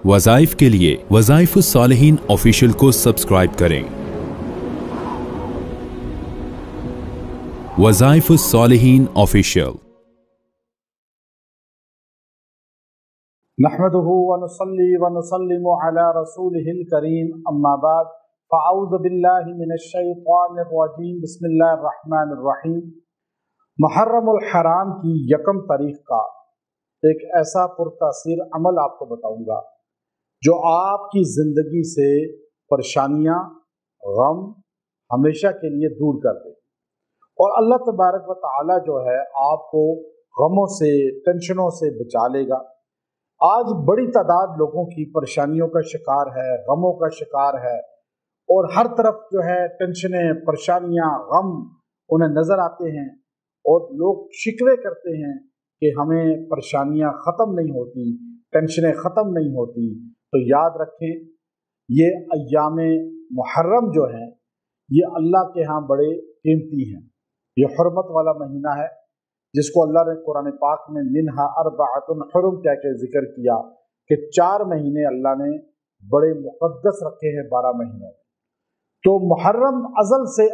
वज़ाइफ के लिए वज़ाइफ सालिहीन ऑफिशियल को सब्सक्राइब करें। वज़ाइफ सालिहीन ऑफिशियल। नहमदुहु व नुसल्ली व नुसल्लिमु अला रसूलिहिल करीम, अम्मा बाद, फ़अऊज़ु बिल्लाहि मिनश शैतानिर रजीम, बिस्मिल्लाहिर रहमानिर रहीम। मुहर्रमुल हराम की यकम तारीख का एक ऐसा पुरतासीर अमल आपको बताऊंगा जो आपकी ज़िंदगी से परेशानियां, गम हमेशा के लिए दूर कर दे। और अल्लाह तबारक व तआला जो है आपको गमों से, टेंशनों से बचा लेगा। आज बड़ी तादाद लोगों की परेशानियों का शिकार है, गमों का शिकार है, और हर तरफ जो है टेंशनें, परेशानियां, गम उन्हें नज़र आते हैं और लोग शिकवे करते हैं कि हमें परेशानियां ख़त्म नहीं होती, टेंशनें ख़त्म नहीं होती। तो याद रखें, ये अय्याम मुहर्रम जो हैं ये अल्लाह के यहाँ बड़े कीमती हैं। ये हुर्मत वाला महीना है जिसको अल्लाह ने कुरान पाक में मिनहा अर्बअतुन हुरुम कह के जिक्र किया कि 4 महीने अल्लाह ने बड़े मुक़द्दस रखे हैं 12 महीनों में। तो मुहर्रम अज़ल से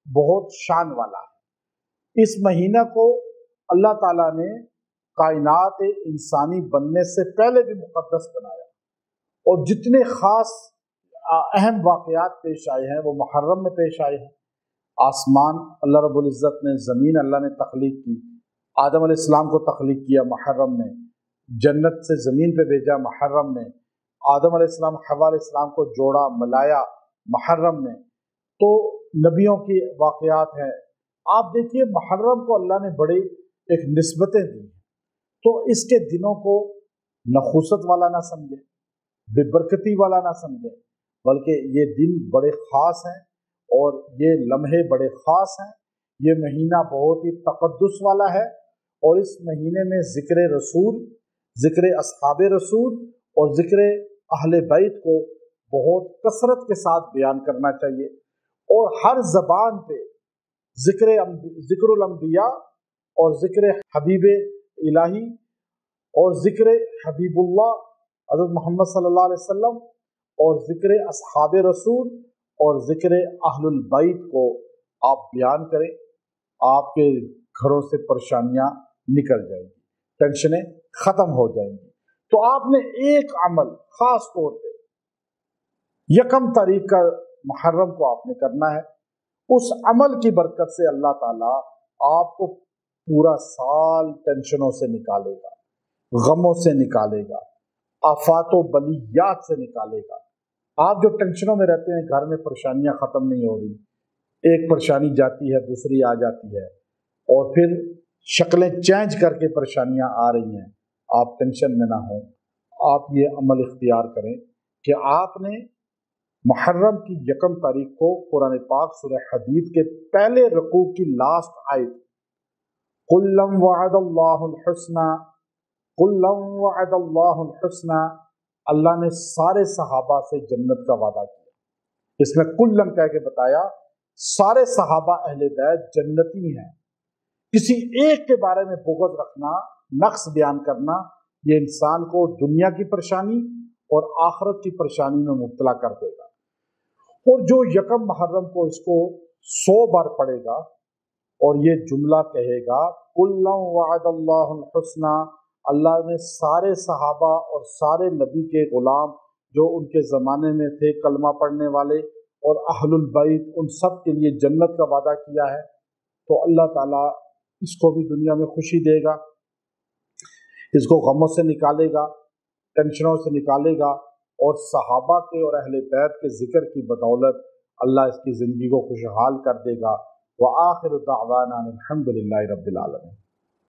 बहुत शान वाला है। इस महीना को अल्लाह ताला ने कायनात इंसानी बनने से पहले भी मुक़द्दस बनाया, और जितने ख़ास अहम वाक़यात पेश आए हैं वो मुहर्रम में पेश आए हैं। आसमान अल्लाह रब्बुल इज़्ज़त ने, ज़मीन अल्लाह ने तख्लीक की, आदम अलैहिस्सलाम को तख्लीक किया मुहर्रम में, जन्नत से ज़मीन पे भेजा मुहर्रम में, आदम अलैहिस्सलाम हव्वा अलैहिस्सलाम को जोड़ा, मिलाया मुहर्रम में। तो नबियों की वाक़यात हैं। आप देखिए मुहर्रम को अल्लाह ने बड़ी एक निस्बतें दी हैं। तो इसके दिनों को नखुसत वाला ना समझे, बेबरकती वाला ना समझे, बल्कि ये दिन बड़े ख़ास हैं और ये लम्हे बड़े ख़ास हैं। ये महीना बहुत ही तक़द्दुस वाला है, और इस महीने में ज़िक्र रसूल, ज़िक्र अस्हाब रसूल और ज़िक्र अहले बैत को बहुत कसरत के साथ बयान करना चाहिए। और हर ज़बान पे ज़िक्रुल अंबिया और ज़िक्र हबीब इलाही और ज़िक्र हबीबुल्लाह हज़रत मोहम्मद सल्लल्लाहु अलैहि वसल्लम और ज़िक्र अस्हाब रसूल और ज़िक्र अहलुल बैत को आप बयान करें। आपके घरों से परेशानियां निकल जाएंगी, टेंशनें ख़त्म हो जाएंगी। तो आपने एक अमल ख़ास तौर पे यकम तारीख का मुहर्रम को आपने करना है। उस अमल की बरकत से अल्लाह ताला आपको पूरा साल टेंशनों से निकालेगा, गमों से निकालेगा, आफातो बलियात से निकालेगा। आप जो टेंशनों में रहते हैं, घर में परेशानियां ख़त्म नहीं हो रही, एक परेशानी जाती है दूसरी आ जाती है, और फिर शक्लें चेंज करके परेशानियां आ रही हैं, आप टेंशन में ना हो। आप ये अमल इख्तियार करें कि आपने मुहर्रम की यकम तारीख को कुरान पाक सूरह हदीद के पहले रुकू की लास्ट आयत कुल्लम वअदल्लाहुल हुस्ना, कुल्लम वअदल्लाहुल हुस्ना, अल्लाह ने सारे सहाबा से जन्नत का वादा किया। इसमें कुल्लम कह के बताया सारे सहाबा अहले बैत जन्नती हैं। किसी एक के बारे में बुग़्ज़ रखना, नक्स बयान करना, ये इंसान को दुनिया की परेशानी और आखिरत की परेशानी में मुब्तला कर देगा। और जो यकम मुहर्रम को इसको 100 बार पढ़ेगा और ये जुमला कहेगा कुल्लम वअदल्लाहुल हुस्ना, अल्लाह ने सारे सहाबा और सारे नबी के ग़ुलाम जो उनके ज़माने में थे, कलमा पढ़ने वाले और अहलुल बैत, उन सब के लिए जन्नत का वादा किया है। तो अल्लाह ताला इसको भी दुनिया में खुशी देगा, इसको गमों से निकालेगा, टेंशनों से निकालेगा, और सहाबा के और अहले बैत के ज़िक्र की बदौलत अल्लाह इसकी ज़िंदगी को खुशहाल कर देगा। व आखिर दावाना अनिल हम्दुलिल्लाहि रब्बिल आलमीन।